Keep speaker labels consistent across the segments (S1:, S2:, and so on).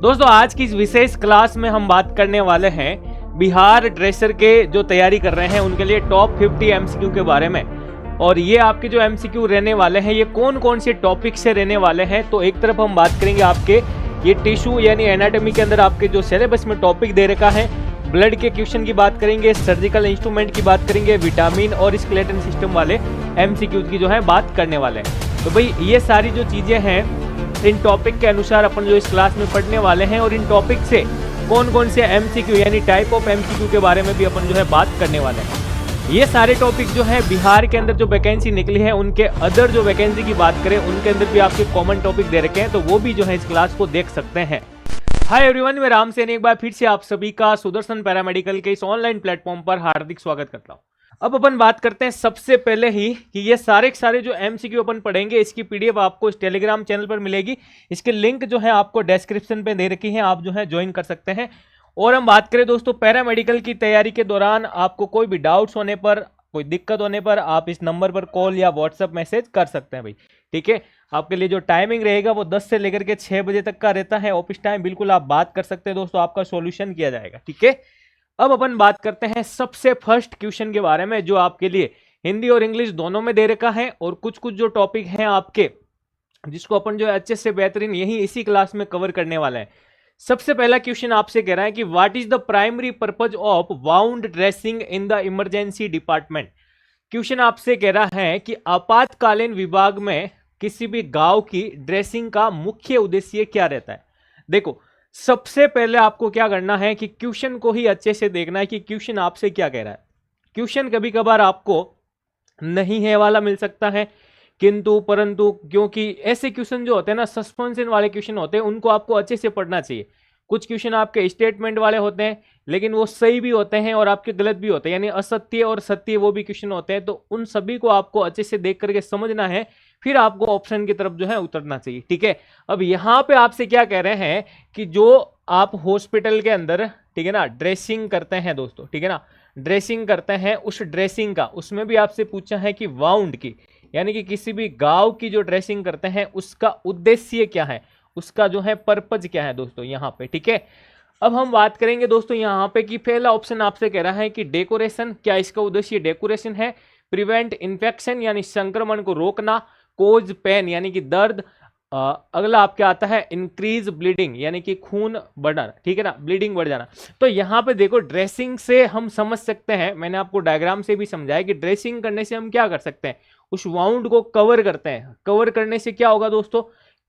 S1: दोस्तों आज की इस विशेष क्लास में हम बात करने वाले हैं बिहार ड्रेसर के जो तैयारी कर रहे हैं उनके लिए टॉप 50 एमसीक्यू के बारे में। और ये आपके जो एमसीक्यू रहने वाले हैं ये कौन कौन से टॉपिक से रहने वाले हैं। तो एक तरफ हम बात करेंगे आपके ये टिश्यू यानी एनाटॉमी के अंदर आपके जो सिलेबस में टॉपिक दे रखा है, ब्लड के क्वेश्चन की बात करेंगे, सर्जिकल इंस्ट्रूमेंट की बात करेंगे, विटामिन और स्केलेटन सिस्टम वाले एमसीक्यू की जो है बात करने वाले हैं। तो भाई ये सारी जो चीजें हैं इन टॉपिक के अनुसार अपन जो इस क्लास में पढ़ने वाले हैं और इन टॉपिक से कौन कौन से एमसीक्यू यानी टाइप ऑफ एमसीक्यू के बारे में भी अपन जो है बात करने वाले हैं। ये सारे टॉपिक जो है बिहार के अंदर जो वैकेंसी निकली है उनके अदर जो वैकेंसी की बात करें उनके अंदर भी आपके कॉमन टॉपिक दे रखे हैं, तो वो भी जो है इस क्लास को देख सकते हैं। हाय एवरीवन, मैं राम सेन एक बार फिर से आप सभी का सुदर्शन पैरामेडिकल के इस ऑनलाइन प्लेटफॉर्म पर हार्दिक स्वागत करता हूं। अब अपन बात करते हैं सबसे पहले ही कि ये सारे के सारे जो एमसीक्यू अपन पढ़ेंगे इसकी पीडीएफ आपको इस टेलीग्राम चैनल पर मिलेगी। इसके लिंक जो है आपको डिस्क्रिप्शन पे दे रखी है, आप जो है ज्वाइन कर सकते हैं। और हम बात करें दोस्तों पैरामेडिकल की तैयारी के दौरान आपको कोई भी डाउट्स होने पर, कोई दिक्कत होने पर आप इस नंबर पर कॉल या व्हाट्सएप मैसेज कर सकते हैं भाई, ठीक है। आपके लिए जो टाइमिंग रहेगा वो 10 से लेकर के 6 बजे तक का रहता है ऑफिस टाइम। बिल्कुल आप बात कर सकते हैं दोस्तों, आपका सॉल्यूशन किया जाएगा, ठीक है। अब अपन बात करते हैं सबसे फर्स्ट क्वेश्चन के बारे में जो आपके लिए हिंदी और इंग्लिश दोनों में दे रखा है और कुछ कुछ जो टॉपिक हैं आपके जिसको अपन जो अच्छे से बेहतरीन यही इसी क्लास में कवर करने वाले हैं। सबसे पहला क्वेश्चन आपसे कह रहा है कि what is the primary purpose of wound dressing in the emergency department. Question आपसे कह रहा है कि आपातकालीन विभाग में किसी भी गांव की ड्रेसिंग का मुख्य उद्देश्य क्या रहता है। देखो सबसे पहले आपको क्या करना है कि क्वेश्चन को ही अच्छे से देखना है कि क्वेश्चन आपसे क्या कह रहा है। क्वेश्चन कभी कभार आपको नहीं है वाला मिल सकता है, किंतु परंतु, क्योंकि ऐसे क्वेश्चन जो होते हैं ना सस्पेंशन वाले क्वेश्चन होते हैं उनको आपको अच्छे से पढ़ना चाहिए। कुछ क्वेश्चन आपके स्टेटमेंट वाले होते हैं लेकिन वो सही भी होते हैं और आपके गलत भी होते हैं, यानी असत्य और सत्य वो भी क्वेश्चन होते हैं। तो उन सभी को आपको अच्छे से देख करके समझना है, फिर आपको ऑप्शन की तरफ जो है उतरना चाहिए, ठीक है। अब यहाँ पे आपसे क्या कह रहे हैं कि जो आप हॉस्पिटल के अंदर, ठीक है ना, ड्रेसिंग करते हैं दोस्तों, ठीक है ना, ड्रेसिंग करते हैं, उस ड्रेसिंग का उसमें भी आपसे पूछा है कि वाउंड की यानी कि किसी भी गांव की जो ड्रेसिंग करते हैं उसका उद्देश्य क्या है, उसका जो है पर्पज क्या है दोस्तों यहाँ पे, ठीक है। अब हम बात करेंगे दोस्तों यहाँ पे कि पहला ऑप्शन आपसे कह रहा है कि डेकोरेशन, क्या इसका उद्देश्य डेकोरेशन है। प्रिवेंट इन्फेक्शन यानी संक्रमण को रोकना। कोज पेन यानी कि दर्द। अगला आपके आता है इंक्रीज ब्लीडिंग यानी कि खून बढ़ना, ठीक है ना, ब्लीडिंग बढ़ जाना। तो यहाँ पे देखो ड्रेसिंग से हम समझ सकते हैं, मैंने आपको डायग्राम से भी समझाया कि ड्रेसिंग करने से हम क्या कर सकते हैं, उस वाउंड को कवर करते हैं। कवर करने से क्या होगा दोस्तों,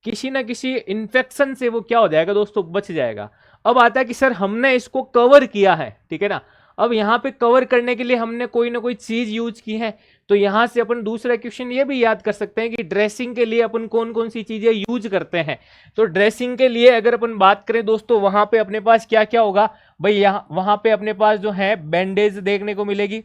S1: किसी ना किसी इन्फेक्शन से वो क्या हो जाएगा दोस्तों, बच जाएगा। अब आता है कि सर हमने इसको कवर किया है, ठीक है ना। अब यहाँ पे कवर करने के लिए हमने कोई ना कोई चीज यूज की है, तो यहां से अपन दूसरा क्वेश्चन ये भी याद कर सकते हैं कि ड्रेसिंग के लिए अपन कौन कौन सी चीजें यूज करते हैं। तो ड्रेसिंग के लिए अगर अपन बात करें दोस्तों वहां पे अपने पास क्या क्या होगा भाई, यहाँ वहां पे अपने पास जो है बैंडेज देखने को मिलेगी,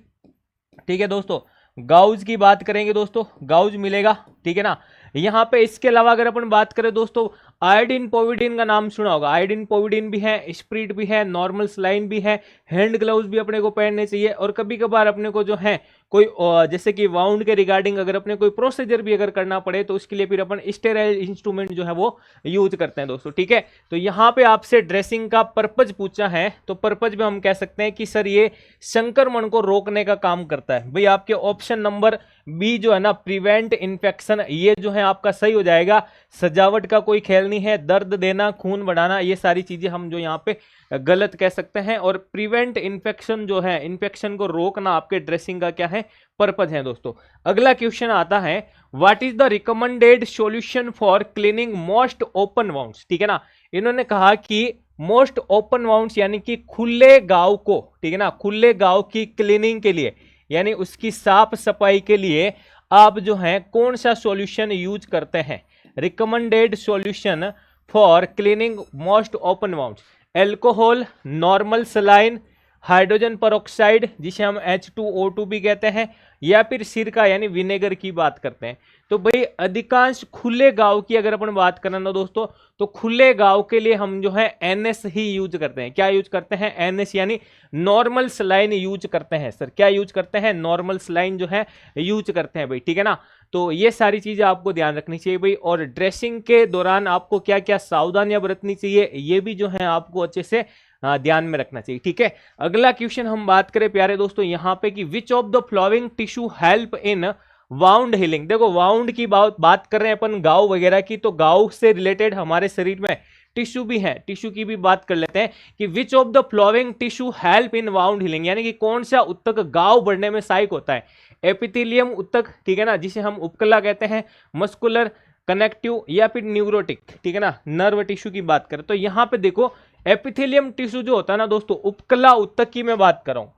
S1: ठीक है दोस्तों। गाउज की बात करेंगे दोस्तों, गाउज मिलेगा, ठीक है ना। यहाँ पे इसके अलावा अगर अपन बात करें दोस्तों आयोडीन पोविडीन का नाम सुना होगा, आयोडीन पोविडीन भी है, स्प्रिट भी है, नॉर्मल सलाइन भी है, हैंड ग्लव्स भी अपने को पहनने चाहिए। और कभी कभार अपने को जो है कोई जैसे कि वाउंड के रिगार्डिंग अगर अपने कोई प्रोसीजर भी अगर करना पड़े तो उसके लिए फिर अपन स्टेराइल इंस्ट्रूमेंट जो है वो यूज करते हैं दोस्तों, ठीक है। तो यहाँ पे आपसे ड्रेसिंग का पर्पज पूछा है, तो पर्पज में हम कह सकते हैं कि सर ये संक्रमण को रोकने का काम करता है। भाई आपके ऑप्शन नंबर बी जो है ना प्रिवेंट इन्फेक्शन, ये जो है आपका सही हो जाएगा। सजावट का कोई खेल नहीं है, दर्द देना, खून बढ़ाना, ये सारी चीजें हम जो यहाँ पे गलत कह सकते हैं। और प्रिवेंट इन्फेक्शन जो है, इन्फेक्शन को रोकना आपके ड्रेसिंग का क्या है, पर्पज है दोस्तों। अगला क्वेश्चन आता है what is the recommended solution for cleaning most open wounds, ठीक है ना। इन्होंने कहा कि मोस्ट ओपन वाउंड्स यानी कि खुले गांव को, ठीक है ना, खुले गांव की क्लीनिंग के लिए यानी उसकी साफ सफाई के लिए आप जो है कौन सा सॉल्यूशन यूज करते हैं। Recommended solution for cleaning most open wounds, alcohol, normal saline, hydrogen peroxide जिसे हम H2O2 भी कहते हैं, या फिर सिरका यानी विनेगर की बात करते हैं। तो भाई अधिकांश खुले गांव की अगर अपन बात करें ना दोस्तों, तो खुले गांव के लिए हम जो है NS ही यूज करते हैं। क्या यूज करते हैं? NS यानी नॉर्मल सलाइन यूज करते हैं सर। क्या यूज करते हैं? नॉर्मल सलाइन जो है यूज करते हैं भाई, ठीक है ना। तो ये सारी चीजें आपको ध्यान रखनी चाहिए भाई। और ड्रेसिंग के दौरान आपको क्या क्या सावधानियां बरतनी चाहिए, ये भी जो है आपको अच्छे से ध्यान में रखना चाहिए, ठीक है। अगला क्वेश्चन हम बात करें प्यारे दोस्तों यहाँ पे कि which of the flowing tissue help in wound healing. देखो वाउंड की बात कर रहे हैं अपन गाँव वगैरह की, तो गाँव से रिलेटेड हमारे शरीर में टिश्यू भी है, टिश्यू की भी बात कर लेते हैं कि which of the flowing tissue help in wound healing, यानी कि कौन सा उत्तक घाव बढ़ने में सहायक होता है। एपिथेलियम उत्तक, ठीक है ना, जिसे हम उपकला कहते हैं, मस्कुलर, कनेक्टिव या फिर न्यूरोटिक, ठीक है ना, नर्व टिश्यू की बात करें तो यहां पे देखो एपिथेलियम टिश्यू जो होता है ना दोस्तों, उपकला उत्तक की मैं बात कर रहा हूं।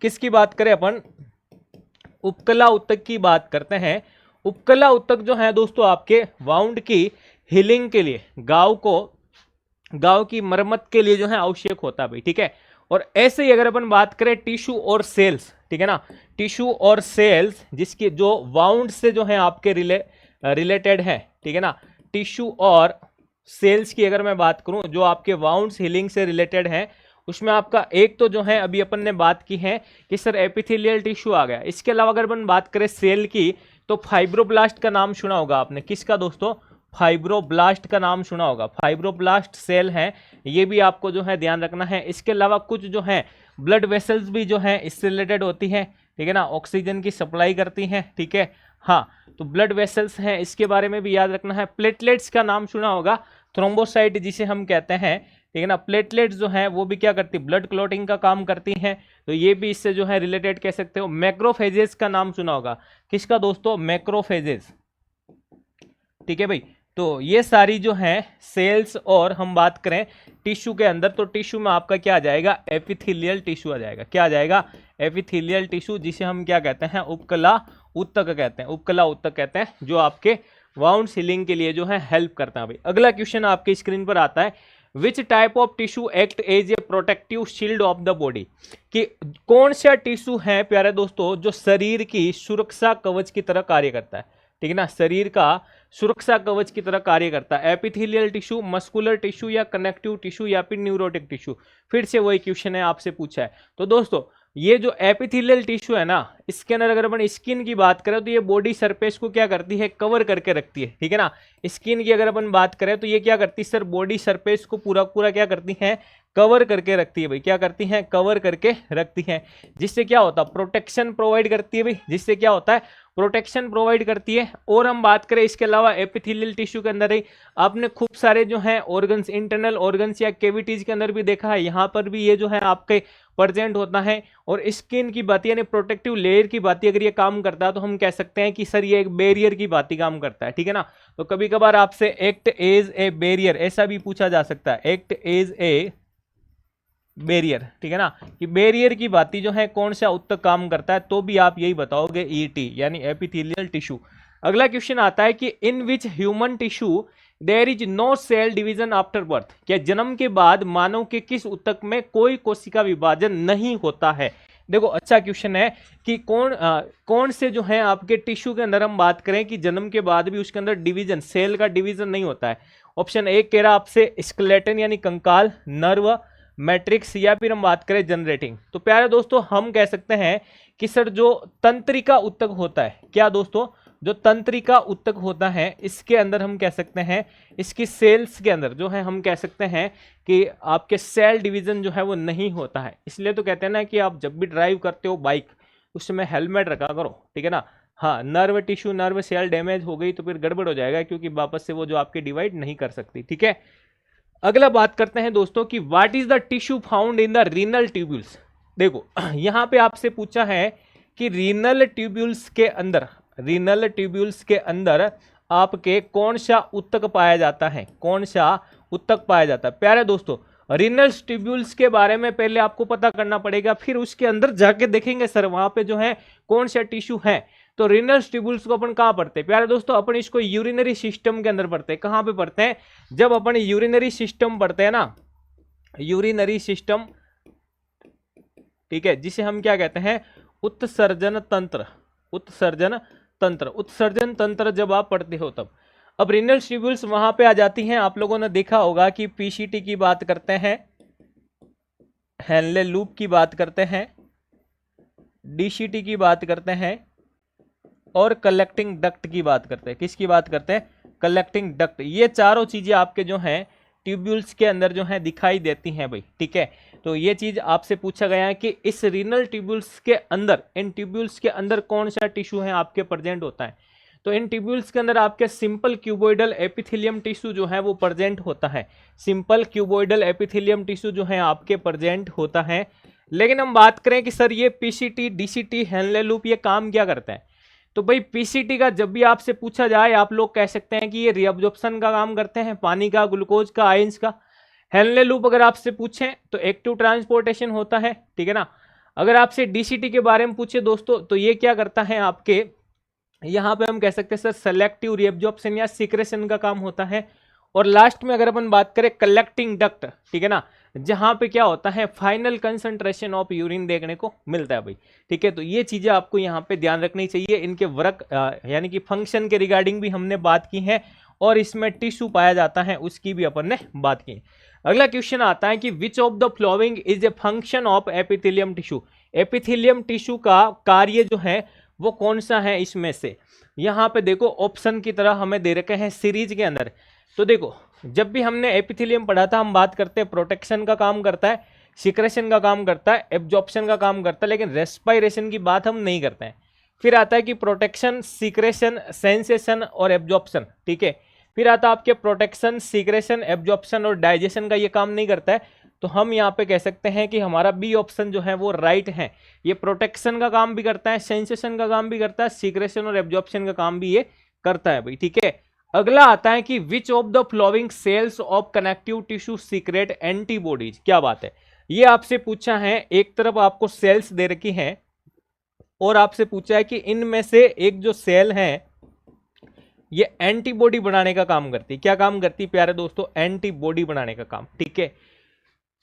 S1: किसकी बात करें अपन? उपकला उत्तक की बात करते हैं। उपकला उत्तक जो है दोस्तों आपके वाउंड की हीलिंग के लिए, गांव की मरम्मत के लिए जो है आवश्यक होता है भाई, ठीक है। और ऐसे ही अगर अपन बात करें टिश्यू और सेल्स, ठीक है ना, टिश्यू और सेल्स जिसके जो वाउंड से जो है आपके रिलेटेड है, ठीक है ना, टिश्यू और सेल्स की अगर मैं बात करूं जो आपके वाउंड्स हीलिंग से रिलेटेड है, उसमें आपका एक तो जो है अभी अपन ने बात की है कि सर एपिथेलियल टिश्यू आ गया। इसके अलावा अगर अपन बात करें सेल की, तो फाइब्रोब्लास्ट का नाम सुना होगा आपने। किसका दोस्तों? फाइब्रोब्लास्ट का नाम सुना होगा। फाइब्रोब्लास्ट सेल है, ये भी आपको जो है ध्यान रखना है। इसके अलावा कुछ जो है ब्लड वेसल्स भी जो है इससे रिलेटेड होती है, ठीक है ना, ऑक्सीजन की सप्लाई करती हैं, ठीक है। हाँ, तो ब्लड वेसल्स हैं, इसके बारे में भी याद रखना है। प्लेटलेट्स का नाम सुना होगा, थ्रोम्बोसाइट जिसे हम कहते हैं, ठीक है ना। प्लेटलेट्स जो है वो भी क्या करती है? ब्लड क्लॉटिंग का काम करती हैं, तो ये भी इससे जो है रिलेटेड कह सकते हो। मैक्रोफेजेस का नाम सुना होगा। किसका दोस्तों? मैक्रोफेजेस, ठीक है भाई। तो ये सारी जो है सेल्स, और हम बात करें टिश्यू के अंदर, तो टिश्यू में आपका क्या आ जाएगा? एपिथेलियल टिश्यू आ जाएगा। क्या आ जाएगा? एपिथेलियल टिश्यू, जिसे हम क्या कहते हैं? उपकला उत्तक कहते हैं। उपकला उत्तक कहते हैं, जो आपके वाउंड सीलिंग के लिए जो है हेल्प करता है भाई। अगला क्वेश्चन आपके स्क्रीन पर आता है, which type of tissue act as a protective shield of the body. कि कौन सा टिश्यू है प्यारे दोस्तों जो शरीर की सुरक्षा कवच की तरह कार्य करता है, ठीक है ना, शरीर का सुरक्षा कवच की तरह कार्य करता है। एपिथेलियल टिश्यू, मस्कुलर टिश्यू या कनेक्टिव टिश्यू या फिर न्यूरोटिक टिश्यू। फिर से वही क्वेश्चन है, आपसे पूछा है। तो दोस्तों ये जो एपिथेलियल टिश्यू है ना, इसके अंदर अगर अपन स्किन की बात करें तो ये बॉडी सरफेस को क्या करती है? कवर करके रखती है, ठीक है ना। स्किन की अगर अपन बात करें तो ये क्या करती है सर? बॉडी सरफेस को पूरा पूरा क्या करती है? कवर करके रखती है भाई। क्या करती हैं? कवर करके रखती हैं, जिससे क्या होता है? प्रोटेक्शन प्रोवाइड करती है भाई, जिससे क्या होता है? प्रोटेक्शन प्रोवाइड करती है। और हम बात करें इसके अलावा एपिथेलियल टिश्यू के अंदर ही आपने खूब सारे जो है ऑर्गन्स, इंटरनल ऑर्गन्स या कैविटीज के अंदर भी देखा है, यहाँ पर भी ये जो है आपके प्रेजेंट होता है। और स्किन की बात यानी प्रोटेक्टिव लेयर की बात अगर ये काम करता है तो हम कह सकते हैं कि सर ये एक बैरियर की बात काम करता है, ठीक है ना। तो कभी कभार आपसे एक्ट एज ए बैरियर ऐसा भी पूछा जा सकता है, एक्ट एज ए बैरियर, ठीक है ना, कि बैरियर की बाती जो है कौन सा उत्तक काम करता है, तो भी आप यही बताओगे ईटी यानी एपिथेलियल टिश्यू। अगला क्वेश्चन आता है कि in which human tissue there is no cell division after birth. क्या जन्म के बाद मानव के किस उत्तक में कोई कोशिका विभाजन नहीं होता है। देखो अच्छा क्वेश्चन है कि कौन से जो है आपके टिश्यू के अंदर हम बात करें कि जन्म के बाद भी उसके अंदर डिवीजन, सेल का डिवीजन नहीं होता है। ऑप्शन एक कह रहा आपसे स्केलेटन यानी कंकाल, नर्व, मैट्रिक्स या फिर हम बात करें जनरेटिंग। तो प्यारे दोस्तों हम कह सकते हैं कि सर जो तंत्रिका उत्तक होता है, क्या दोस्तों? जो तंत्रिका उत्तक होता है इसके अंदर हम कह सकते हैं, इसकी सेल्स के अंदर जो है हम कह सकते हैं कि आपके सेल डिवीजन जो है वो नहीं होता है। इसलिए तो कहते हैं ना कि आप जब भी ड्राइव करते हो बाइक उस समय हेलमेट रखा करो, ठीक है ना। हाँ, nerve tissue, nerve cell damage हो गई तो फिर गड़बड़ हो जाएगा, क्योंकि वापस से वो जो आपके डिवाइड नहीं कर सकती, ठीक है। अगला बात करते हैं दोस्तों कि what is the tissue found in the renal tubules. देखो यहां पे आपसे पूछा है कि रीनल ट्यूब्यूल्स के अंदर आपके कौन सा उत्तक पाया जाता है, कौन सा उत्तक पाया जाता है। प्यारे दोस्तों रीनल ट्यूब्यूल्स के बारे में पहले आपको पता करना पड़ेगा, फिर उसके अंदर जाके देखेंगे सर वहां पे जो है कौन सा टिश्यू है। तो रीनल ट्यूब्यूल्स को अपन कहां पढ़ते हैं प्यारे दोस्तों? अपन इसको यूरिनरी सिस्टम के अंदर पढ़ते हैं। कहां पे पढ़ते हैं? जब अपन यूरिनरी सिस्टम पढ़ते हैं ना, यूरिनरी सिस्टम, ठीक है, जिसे हम क्या कहते हैं? उत्सर्जन तंत्र, उत्सर्जन तंत्र, उत्सर्जन तंत्र जब आप पढ़ते हो तब। अब रीनल ट्यूब्यूल्स वहां पे आ जाती हैं। आप लोगों ने देखा होगा कि पीसीटी की बात करते हैं, हेनले लूप की बात करते हैं, डीसीटी की बात करते हैं और कलेक्टिंग डक्ट की बात करते हैं। किसकी बात करते हैं? Collecting duct. ये चारों चीजें आपके जो हैं ट्यूब्यूल्स के अंदर जो है दिखाई देती हैं भाई, ठीक है। तो ये चीज आपसे पूछा गया है कि इस रीनल ट्यूब्यूल्स के अंदर, इन ट्यूब्यूल्स के अंदर कौन सा टिश्यू है आपके प्रेजेंट होता है। तो इन ट्यूब्यूल्स के अंदर आपके सिंपल क्यूबोइडल एपिथेलियम टिश्यू जो है वो प्रेजेंट होता है। सिंपल क्यूबोइडल एपिथेलियम टिश्यू जो है आपके प्रेजेंट होता है। लेकिन हम बात करें कि सर ये पीसीटी, डीसीटी, हेनले लूप ये काम क्या करता है, तो भाई पीसीटी का जब भी आपसे पूछा जाए आप लोग कह सकते हैं कि ये रीअब्जॉर्प्शन का काम करते हैं, पानी का, ग्लूकोज का, आयंस का। हेनले लूप अगर आपसे पूछें तो एक्टिव ट्रांसपोर्टेशन होता है, ठीक है ना। अगर आपसे डीसीटी के बारे में पूछे दोस्तों तो ये क्या करता है आपके, यहाँ पे हम कह सकते हैं सर सेलेक्टिव रीअब्जॉर्प्शन या सीक्रेशन का काम होता है। और लास्ट में अगर अपन बात करें कलेक्टिंग डक्ट, ठीक है ना, जहां पे क्या होता है फाइनल कंसंट्रेशन ऑफ यूरिन देखने को मिलता है भाई, ठीक है। तो ये चीजें आपको यहाँ पे ध्यान रखनी चाहिए। इनके वर्क यानी कि फंक्शन के रिगार्डिंग भी हमने बात की है और इसमें टिश्यू पाया जाता है उसकी भी अपन ने बात की। अगला क्वेश्चन आता है कि which of the following is a function of epithelium tissue. Epithelium tissue का कार्य जो है वो कौन सा है इसमें से। यहाँ पे देखो ऑप्शन की तरह हमें दे रखे हैं सीरीज के अंदर। तो देखो जब भी हमने एपिथेलियम पढ़ा था हम बात करते हैं प्रोटेक्शन का काम करता है, सिक्रेशन का काम करता है, एब्जॉर्प्शन का काम करता है, लेकिन रेस्पायरेशन की बात हम नहीं करते हैं। फिर आता है कि प्रोटेक्शन, सिक्रेशन, सेंसेशन और एब्जॉर्प्शन, ठीक है। फिर आता है आपके प्रोटेक्शन, सिक्रेशन, एब्जॉर्प्शन और डाइजेशन का ये काम नहीं करता है। तो हम यहाँ पे कह सकते हैं कि हमारा बी ऑप्शन जो है वो राइट है। ये प्रोटेक्शन का काम भी करता है, सेंसेशन का काम भी करता है, सिक्रेशन और एब्जॉर्प्शन का काम भी ये करता है भाई, ठीक है। अगला आता है कि which of the following cells of connective tissue secrete antibodies. क्या बात है, ये आपसे पूछा है। एक तरफ आपको सेल्स दे रखी हैं और आपसे पूछा है कि इनमें से एक जो सेल है ये एंटीबॉडी बनाने का काम करती है। क्या काम करती है प्यारे दोस्तों? एंटीबॉडी बनाने का काम, ठीक है।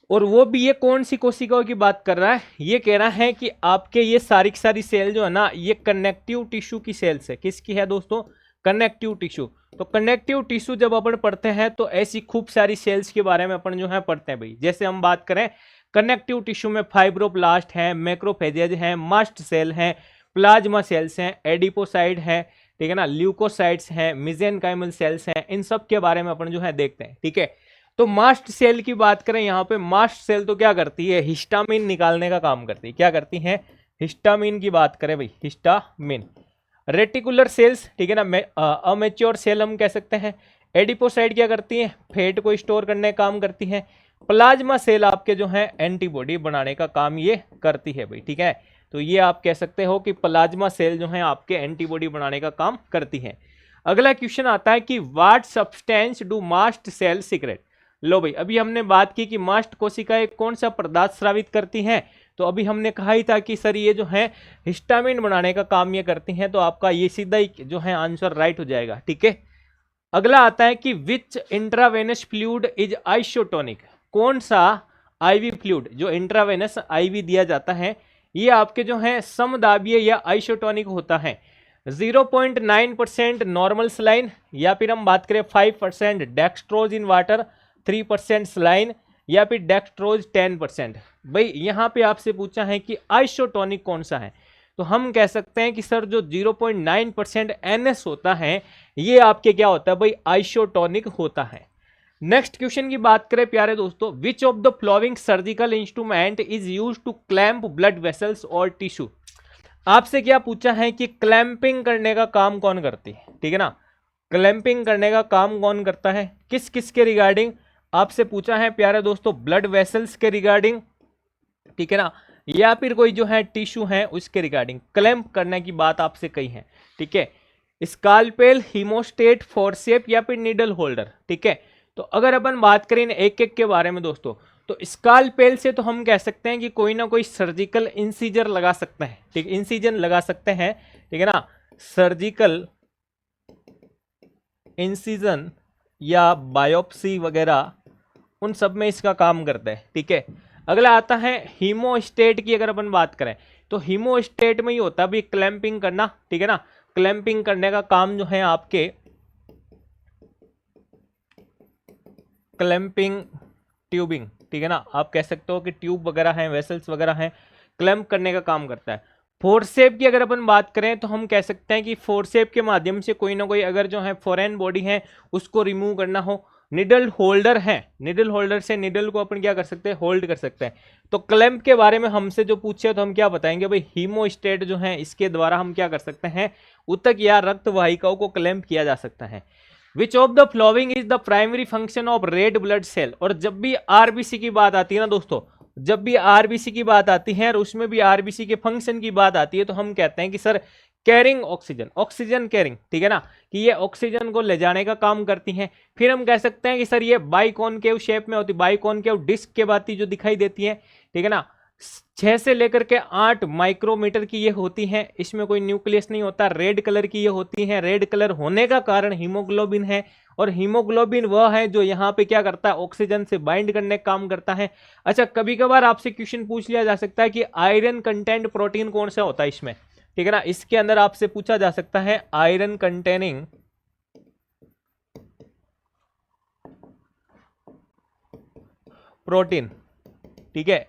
S1: और वो भी ये कौन सी कोशिकाओं की बात कर रहा है, ये कह रहा है कि आपके ये सारी की सारी सेल जो है ना ये कनेक्टिव टिश्यू की सेल्स है। किसकी है दोस्तों? Connective tissue. तो कनेक्टिव टिश्यू जब अपन पढ़ते हैं तो ऐसी खूब सारी सेल्स के बारे में अपन जो है पढ़ते हैं भाई। जैसे हम बात करें कनेक्टिव टिश्यू में फाइब्रोब्लास्ट है, मैक्रोफेजेज है, मास्ट सेल है, प्लाज्मा सेल्स हैं, एडिपोसाइड है, ठीक है ना, ल्यूकोसाइट्स हैं, मिजेनकाइमल सेल्स हैं। इन सब के बारे में अपन जो है देखते हैं, ठीक है। तो मास्ट सेल की बात करें यहाँ पे, मास्ट सेल तो क्या करती है? हिस्टामिन निकालने का काम करती है। क्या करती है? हिस्टामिन की बात करें भाई, हिस्टामिन। रेटिकुलर सेल्स, ठीक है ना, अमेच्योर सेल हम कह सकते हैं। एडिपोसाइड क्या करती है? फैट को स्टोर करने का काम करती है। प्लाज्मा सेल आपके जो है एंटीबॉडी बनाने का काम ये करती है भाई, ठीक है। तो ये आप कह सकते हो कि प्लाज्मा सेल जो है आपके एंटीबॉडी बनाने का काम करती है। अगला क्वेश्चन आता है कि what substance do mast cell secrete. लो भाई, अभी हमने बात की कि मास्ट कोशिकाएं कौन सा पदार्थ स्रावित करती हैं। तो अभी हमने कहा ही था कि सर ये जो है हिस्टामिन बनाने का काम ये करती हैं। तो आपका ये सीधा ही जो है आंसर राइट हो जाएगा, ठीक है। अगला आता है कि विच इंट्रावेनस फ्लूइड इज आइसोटोनिक। कौन सा आईवी फ्लूइड जो इंट्रावेनस आईवी दिया जाता है ये आपके जो है समदाबीय या आइसोटोनिक होता है। 0.9% नॉर्मल सलाइन, या फिर हम बात करें 5% डेक्सट्रोज इन वाटर, 3% सलाइन, या फिर डेक्सट्रोज 10%। भाई यहाँ पे आपसे पूछा है कि आइसोटोनिक कौन सा है, तो हम कह सकते हैं कि सर जो 0.9% NS होता है ये आपके क्या होता है भाई? आइसोटोनिक होता है। नेक्स्ट क्वेश्चन की बात करें प्यारे दोस्तों, which of the following surgical instrument is used to clamp blood vessels और टिश्यू। आपसे क्या पूछा है कि क्लैंपिंग करने का काम कौन करती है, ठीक है ना। क्लैंपिंग करने का काम कौन करता है, किस किस के रिगार्डिंग आपसे पूछा है प्यारे दोस्तों? ब्लड वेसल्स के रिगार्डिंग, ठीक है ना, या फिर कोई जो है टिश्यू है उसके रिगार्डिंग क्लैंप करने की बात आपसे कही है, ठीक है। स्कालपेल, हीमोस्टेट, फोर्सेप या फिर नीडल होल्डर, ठीक है। तो अगर अपन बात करें एक एक के बारे में दोस्तों, तो स्कालपेल से तो हम कह सकते हैं कि कोई ना कोई सर्जिकल इंसीजर लगा सकते हैं, ठीक, इंसीजन लगा सकते हैं, ठीक है ना, सर्जिकल इंसीजन या बायोप्सी वगैरह उन सब में इसका काम करता है, ठीक है। अगला आता है हीमोस्टेट की। अगर अपन बात करें तो हीमोस्टेट में ही होता है भाई क्लैंपिंग करना, ठीक है ना। क्लैंपिंग करने का काम जो है आपके क्लैंपिंग ट्यूबिंग, ठीक है ना, आप कह सकते हो कि ट्यूब वगैरह हैं, वेसल्स वगैरह हैं, क्लैंप करने का काम करता है। फोर्सेप की अगर अपन बात करें तो हम कह सकते हैं कि फोर्सेप के माध्यम से कोई ना कोई अगर जो है फॉरेन बॉडी है उसको रिमूव करना हो। निडल होल्डर है, निडल होल्डर से निडल को अपन क्या कर सकते हैं, होल्ड कर सकते हैं। तो क्लैंप के बारे में हमसे जो पूछे तो हम क्या बताएंगे भाई, हीमोस्टेट जो है इसके द्वारा हम क्या कर सकते हैं, ऊतक या रक्त वाहिकाओं को क्लैंप किया जा सकता है। Which of the following is the primary function of red blood cell. और जब भी आरबीसी की बात आती है ना दोस्तों, जब भी आरबीसी की बात आती है और उसमें भी आरबीसी के फंक्शन की बात आती है तो हम कहते हैं कि sir carrying oxygen, oxygen carrying, ठीक है ना, कि ये ऑक्सीजन को ले जाने का काम करती हैं। फिर हम कह सकते हैं कि सर ये बाइकॉनकेव शेप में होती है, बाइकॉनकेव डिस्क के बाती जो दिखाई देती है, ठीक है ना, 6 से लेकर के 8 माइक्रोमीटर की ये होती हैं, इसमें कोई न्यूक्लियस नहीं होता, रेड कलर की ये होती हैं। रेड कलर होने का कारण हीमोग्लोबिन है, और हीमोग्लोबिन वह है जो यहाँ पे क्या करता है, ऑक्सीजन से बाइंड करने का काम करता है। अच्छा, कभी कभार आपसे क्वेश्चन पूछ लिया जा सकता है कि आयरन कंटेंट प्रोटीन कौन सा होता है इसमें, ठीक है ना, इसके अंदर आपसे पूछा जा सकता है आयरन कंटेनिंग प्रोटीन, ठीक है।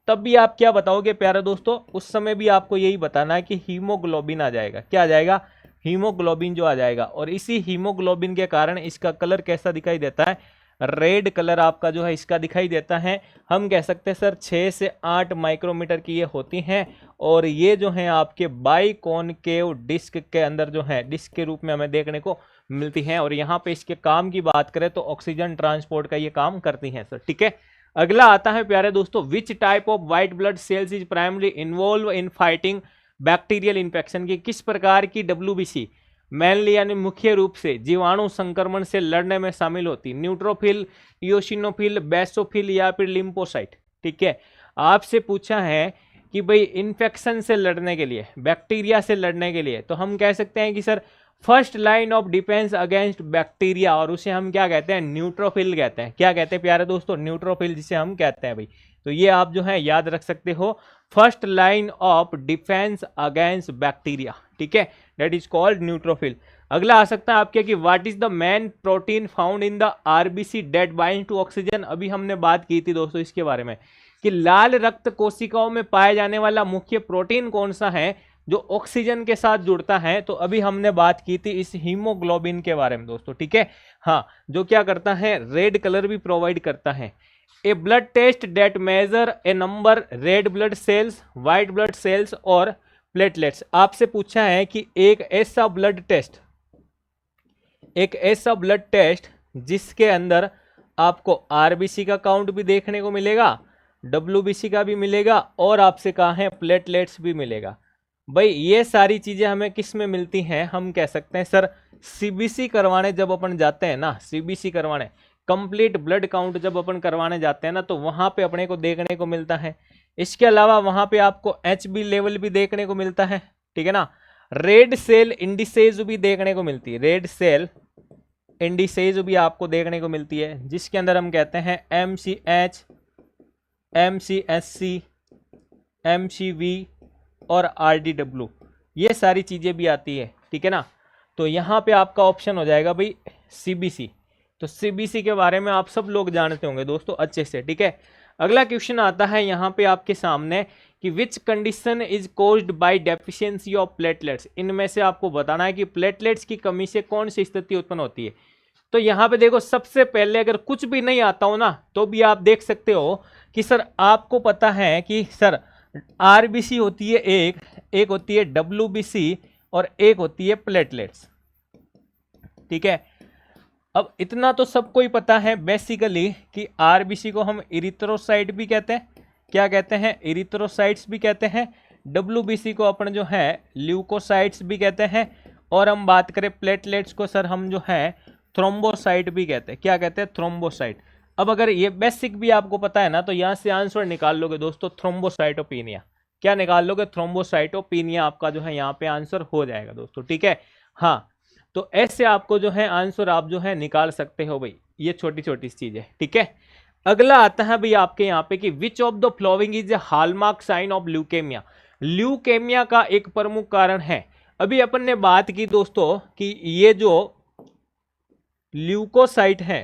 S1: तब भी आप क्या बताओगे प्यारे दोस्तों, उस समय भी आपको यही बताना है कि हीमोग्लोबिन आ जाएगा। क्या आ जाएगा, हीमोग्लोबिन जो आ जाएगा। और इसी हीमोग्लोबिन के कारण इसका कलर कैसा दिखाई देता है, रेड कलर आपका जो है इसका दिखाई देता है। हम कह सकते हैं सर 6 से 8 माइक्रोमीटर की ये होती हैं, और ये जो है आपके बाइकॉनकेव डिस्क के अंदर जो है डिस्क के रूप में हमें देखने को मिलती हैं। और यहाँ पे इसके काम की बात करें तो ऑक्सीजन ट्रांसपोर्ट का ये काम करती हैं सर, ठीक है। अगला आता है प्यारे दोस्तों, विच type of white blood sales is primary involve in fighting bacterial infection. की किस प्रकार की डब्ल्यूबीसी मेनली यानी मुख्य रूप से जीवाणु संक्रमण से लड़ने में शामिल होती, न्यूट्रोफिल, इयोसिनोफिल, बेसोफिल या फिर लिम्फोसाइट, ठीक है। आपसे पूछा है कि भाई इन्फेक्शन से लड़ने के लिए, बैक्टीरिया से लड़ने के लिए, तो हम कह सकते हैं कि sir first line of defence against bacteria, और उसे हम क्या कहते हैं, न्यूट्रोफिल कहते हैं। क्या कहते हैं प्यारे दोस्तों, न्यूट्रोफिल जिसे हम कहते हैं भाई। तो ये आप जो है याद रख सकते हो, first line of defence against bacteria, ठीक है, दैट इज कॉल्ड न्यूट्रोफिल। अगला आ सकता है आपके कि what is the main protein found in the RBC that bind to oxygen. अभी हमने बात की थी दोस्तों इसके बारे में कि लाल रक्त कोशिकाओं में पाए जाने वाला मुख्य प्रोटीन कौन सा है जो ऑक्सीजन के साथ जुड़ता है। तो अभी हमने बात की थी इस हीमोग्लोबिन के बारे में दोस्तों, ठीक है। हाँ, जो क्या करता है, रेड कलर भी प्रोवाइड करता है। A blood test that measure a number red blood cells, white blood cells और प्लेटलेट्स। आपसे पूछा है कि एक ऐसा ब्लड टेस्ट जिसके अंदर आपको आरबीसी का काउंट भी देखने को मिलेगा, डब्ल्यूबीसी का भी मिलेगा, और आपसे कहा है प्लेटलेट्स भी मिलेगा। भाई ये सारी चीजें हमें किस में मिलती हैं, हम कह सकते हैं सर सीबीसी करवाने जब अपन जाते हैं ना, सीबीसी करवाने, कंप्लीट ब्लड काउंट जब अपन करवाने जाते हैं ना, तो वहां पे अपने को देखने को मिलता है। इसके अलावा वहां पे आपको एचबी लेवल भी देखने को मिलता है, ठीक है ना। रेड सेल इंडिसेज भी देखने को मिलती है, रेड सेल इंडिसेज भी आपको देखने को मिलती है, जिसके अंदर हम कहते हैं MCH, MCSC, MCV और RDW, ये सारी चीजें भी आती है, ठीक है ना। तो यहाँ पे आपका ऑप्शन हो जाएगा भाई सीबीसी। तो सीबीसी के बारे में आप सब लोग जानते होंगे दोस्तों अच्छे से, ठीक है। अगला क्वेश्चन आता है यहाँ पे आपके सामने कि which condition is caused by deficiency of platelets. इनमें से आपको बताना है कि प्लेटलेट्स की कमी से कौन सी स्थिति उत्पन्न होती है। तो यहाँ पे देखो, सबसे पहले अगर कुछ भी नहीं आता हो ना, तो भी आप देख सकते हो कि सर आपको पता है कि सर आरबीसी होती है एक होती है डब्ल्यूबीसी और एक होती है प्लेटलेट्स, ठीक है। अब इतना तो सबको ही पता है बेसिकली कि आरबीसी को हम इरिथ्रोसाइट भी कहते हैं, क्या कहते हैं, इरिथ्रोसाइट्स भी कहते हैं। डब्ल्यूबीसी को अपन जो है ल्यूकोसाइट्स भी कहते हैं, और हम बात करें प्लेटलेट्स को सर हम जो है थ्रोम्बोसाइट भी कहते हैं। क्या कहते हैं, थ्रोम्बोसाइट। अब अगर ये बेसिक भी आपको पता है ना, तो यहाँ से आंसर निकाल लोगे दोस्तों, थ्रोम्बोसाइटोपिनिया। क्या निकाल लोगे, थ्रोम्बोसाइटोपिनिया आपका जो है यहाँ पे आंसर हो जाएगा दोस्तों, ठीक है। हाँ, तो ऐसे आपको जो है आंसर आप जो है निकाल सकते हो भाई, ये छोटी छोटी चीजें, ठीक है। अगला आता है भाई आपके यहाँ पे कि which of the following is a hallmark sign of leukaemia. Leukaemia का एक प्रमुख कारण है। अभी अपन ने बात की दोस्तों कि ये जो ल्यूकोसाइट है,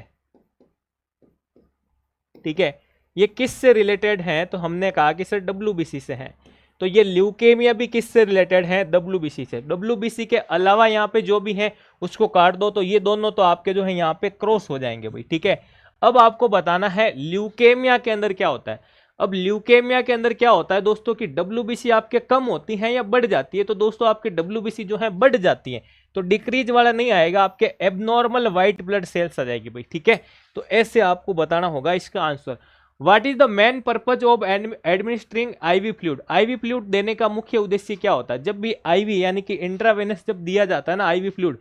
S1: ठीक है, ये किस से रिलेटेड है, तो हमने कहा कि सर डब्ल्यूबीसी से है। तो ये ल्यूकेमिया भी किससे रिलेटेड है, डब्ल्यूबीसी से। डब्ल्यूबीसी के अलावा यहाँ पे जो भी है उसको काट दो, तो ये दोनों तो आपके जो है यहाँ पे क्रॉस हो जाएंगे भाई, ठीक है। अब आपको बताना है ल्यूकेमिया के अंदर क्या होता है। अब ल्यूकेमिया के अंदर क्या होता है दोस्तों कि डब्ल्यूबीसी आपके कम होती है या बढ़ जाती है। तो दोस्तों आपकी डब्ल्यूबीसी जो है बढ़ जाती है, तो डिक्रीज वाला नहीं आएगा, आपके एबनॉर्मल व्हाइट ब्लड सेल्स आ जाएगी भाई, ठीक है। तो ऐसे आपको बताना होगा इसका answer. What is the main purpose of administering IV fluid. IV fluid देने का मुख्य उद्देश्य क्या होता है। जब भी आईवी यानी कि इंट्रावेनस जब दिया जाता है ना आईवी फ्लूइड,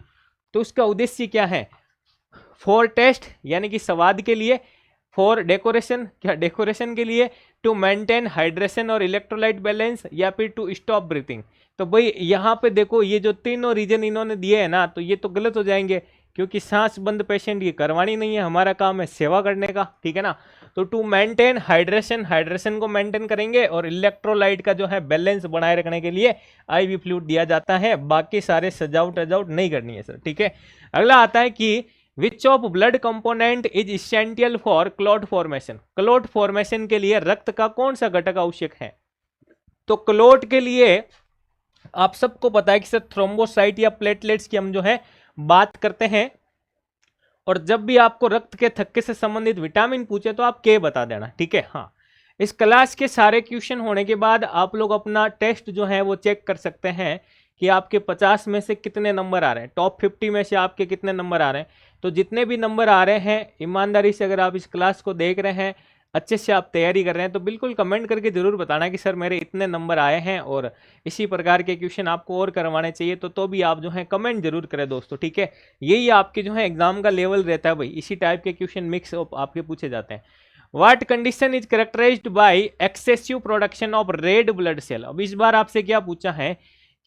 S1: तो उसका उद्देश्य क्या है, फॉर टेस्ट यानी कि स्वाद के लिए, फॉर डेकोरेशन क्या डेकोरेशन के लिए, टू मेंटेन हाइड्रेशन और इलेक्ट्रोलाइट बैलेंस, या फिर टू स्टॉप ब्रीथिंग। तो भाई यहाँ पे देखो ये जो तीनों रीजन इन्होंने दिए है ना, तो ये तो गलत हो जाएंगे, क्योंकि सांस बंद पेशेंट ये करवानी नहीं है, हमारा काम है सेवा करने का, ठीक है ना। तो टू मेंटेन हाइड्रेशन, हाइड्रेशन को मेंटेन करेंगे, और इलेक्ट्रोलाइट का जो है बैलेंस बनाए रखने के लिए आईवी फ्लूइड दिया जाता है। बाकी सारे सजावट नहीं करनी है सर, ठीक है। अगला आता है कि which of blood component is essential for clot formation. Clot formation के लिए रक्त का कौन सा घटक आवश्यक है। तो क्लॉट के लिए आप सबको पता है कि सर थ्रोम्बोसाइट या प्लेटलेट्स की हम जो है बात करते हैं। और जब भी आपको रक्त के थक्के से संबंधित विटामिन पूछे तो आप के बता देना, ठीक है। हाँ, इस क्लास के सारे क्वेश्चन होने के बाद आप लोग अपना टेस्ट जो है वो चेक कर सकते हैं कि आपके 50 में से कितने नंबर आ रहे हैं, टॉप 50 में से आपके कितने नंबर आ रहे हैं। तो जितने भी नंबर आ रहे हैं, ईमानदारी से अगर आप इस क्लास को देख रहे हैं, अच्छे से आप तैयारी कर रहे हैं, तो बिल्कुल कमेंट करके जरूर बताना कि सर मेरे इतने नंबर आए हैं और इसी प्रकार के क्वेश्चन आपको और करवाने चाहिए। तो भी आप जो है कमेंट जरूर करें दोस्तों, ठीक है। यही आपके जो है एग्जाम का लेवल रहता है भाई, इसी टाइप के क्वेश्चन मिक्स आपके पूछे जाते हैं। What condition is characterized by excessive production of red blood cell. अब इस बार आपसे क्या पूछा है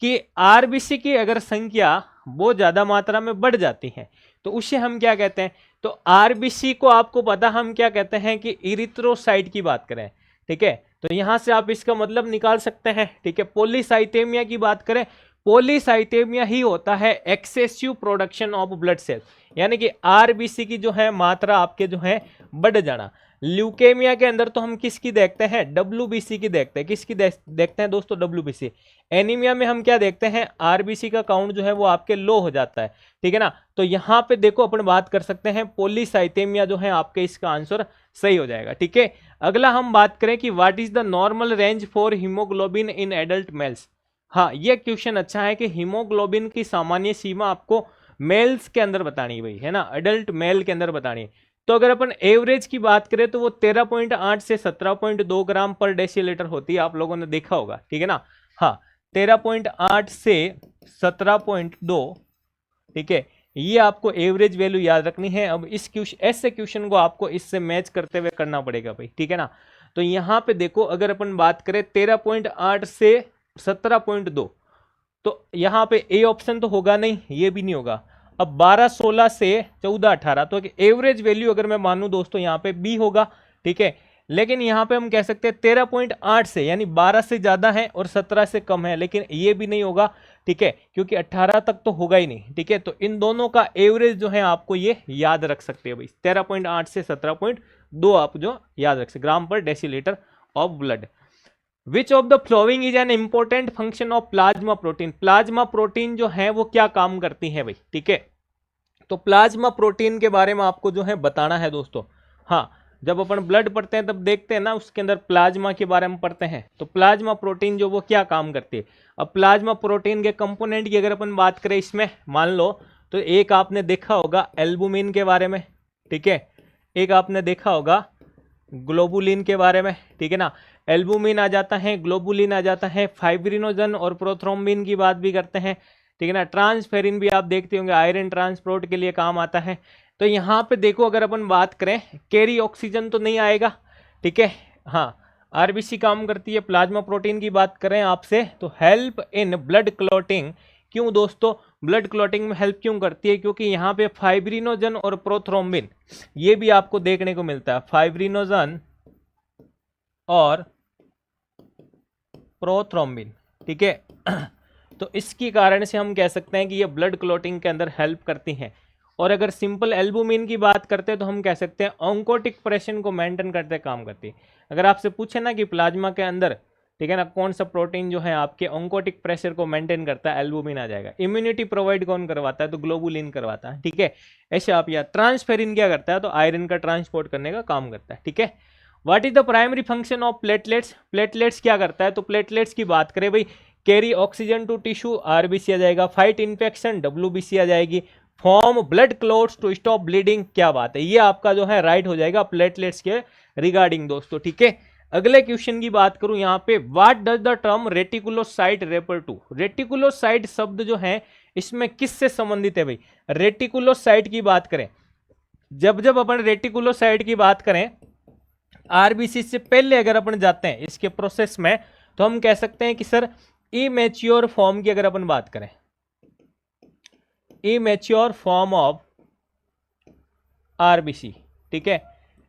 S1: कि आरबीसी की अगर संख्या बहुत ज्यादा मात्रा में बढ़ जाती है तो उसे हम क्या कहते हैं। तो आरबीसी को आपको पता हम क्या कहते हैं कि इरिथ्रोसाइट की बात करें, ठीक है। तो यहां से आप इसका मतलब निकाल सकते हैं, ठीक है। पॉलीसाइथेमिया की बात करें, पॉलीसाइथेमिया ही होता है excessive production of blood cell, यानी कि आरबीसी की जो है मात्रा आपके जो है बढ़ जाना। ल्यूकेमिया के अंदर तो हम किसकी देखते हैं, डब्ल्यूबीसी की देखते हैं। किसकी देखते हैं दोस्तों, डब्ल्यूबीसी। एनीमिया में हम क्या देखते हैं, आरबीसी का काउंट जो है वो आपके लो हो जाता है, ठीक है ना। तो यहाँ पे देखो अपन बात कर सकते हैं पॉलीसाइथेमिया जो है आपके इसका आंसर सही हो जाएगा, ठीक है। अगला हम बात करें कि what is the normal range for haemoglobin in adult males. हाँ, ये क्वेश्चन अच्छा है कि हीमोग्लोबिन की सामान्य सीमा आपको मेल्स के अंदर बतानी है भाई, है ना, एडल्ट मेल के अंदर बतानी है। तो अगर अपन एवरेज की बात करें तो वो 13.8 से 17.2 ग्राम पर डेसीलीटर होती है, आप लोगों ने देखा होगा, ठीक है ना। हाँ, 13.8 से 17.2, ठीक है, ये आपको एवरेज वैल्यू याद रखनी है। अब इस ऐसे क्वेश्चन को आपको इससे मैच करते हुए करना पड़ेगा भाई, ठीक है ना। तो यहाँ पे देखो अगर अपन बात करें 13.8 से 17.2, तो यहाँ पे ए ऑप्शन तो होगा नहीं, ये भी नहीं होगा। अब 12, 16 से 14, 18, तो एवरेज वैल्यू अगर मैं मानूं दोस्तों यहाँ पे बी होगा, ठीक है। लेकिन यहाँ पे हम कह सकते हैं 13.8 से, यानी 12 से ज्यादा है और 17 से कम है, लेकिन ये भी नहीं होगा, ठीक है, क्योंकि 18 तक तो होगा ही नहीं, ठीक है। तो इन दोनों का एवरेज जो है आपको ये याद रख सकते हैं भाई, 13.8 से 17.2 आप जो याद रख सकते ग्राम पर decilitre of blood. Which of the following is an important function of plasma protein. Plasma protein जो है वो क्या काम करती है भाई, ठीक है। तो प्लाज्मा प्रोटीन के बारे में आपको जो है बताना है दोस्तों। हाँ, जब अपन ब्लड पढ़ते हैं तब देखते हैं ना, उसके अंदर प्लाज्मा के बारे में पढ़ते हैं। तो प्लाज्मा प्रोटीन जो वो क्या काम करती है। अब प्लाज्मा प्रोटीन के कंपोनेंट की अगर अपन बात करें इसमें, मान लो तो एक आपने देखा होगा एल्बुमिन के बारे में, ठीक है, एक आपने देखा होगा ग्लोबुलिन के बारे में, ठीक है ना। एल्बुमिन आ जाता है, ग्लोबुलिन आ जाता है, फाइब्रिनोजन और प्रोथ्रोम्बिन की बात भी करते हैं, ठीक है ना। ट्रांसफेरिन भी आप देखते होंगे, आयरन ट्रांसपोर्ट के लिए काम आता है। तो यहाँ पे देखो अगर अपन बात करें, कैरी ऑक्सीजन तो नहीं आएगा, ठीक है। हाँ, आरबीसी काम करती है। प्लाज्मा प्रोटीन की बात करें आपसे तो हेल्प इन ब्लड क्लॉटिंग। क्यों दोस्तों ब्लड क्लॉटिंग में हेल्प क्यों करती है, क्योंकि यहाँ पे फाइब्रिनोजन और प्रोथ्रोम्बिन ये भी आपको देखने को मिलता है। फाइब्रिनोजन और प्रोथ्रोम्बिन ठीक है। तो इसकी कारण से हम कह सकते हैं कि ये ब्लड क्लॉटिंग के अंदर हेल्प करती हैं। और अगर सिंपल एल्बुमिन की बात करते हैं तो हम कह सकते हैं ऑन्कोटिक प्रेशन को मेंटेन करते काम करती है। अगर आपसे पूछे ना कि प्लाज्मा के अंदर, ठीक है ना, कौन सा प्रोटीन जो है आपके ऑन्कोटिक प्रेशर को मेंटेन करता है, एल्बुमिन आ जाएगा। इम्यूनिटी प्रोवाइड कौन करवाता है, तो ग्लोबुलिन करवाता है, ठीक है। ऐसे आप याद। ट्रांसफेरिन क्या करता है, तो आयरन का ट्रांसपोर्ट करने का काम करता है, ठीक है। What is the primary function of platelets, platelets क्या करता है, तो प्लेटलेट्स की बात करें भाई, carry oxygen to tissue, RBC आ जाएगा। फाइट इन्फेक्शन, डब्ल्यूबीसी आ जाएगी। Form blood clots to stop bleeding, क्या बात है, ये आपका जो है राइट हो जाएगा प्लेटलेट्स के रिगार्डिंग दोस्तों, ठीक है। अगले क्वेश्चन की बात करूं यहाँ पे, what does the term reticulocyte refer to, reticulocyte शब्द जो है इसमें किससे संबंधित है भाई, रेटिकुलोसाइट की बात करें, जब जब अपन रेटिकुलोसाइट की बात करें, आरबीसी से पहले अगर अपन जाते हैं इसके प्रोसेस में, तो हम कह सकते हैं कि सर इमेच्योर फॉर्म की अगर अपन बात करें, इमेच्योर फॉर्म ऑफ आरबीसी, ठीक है,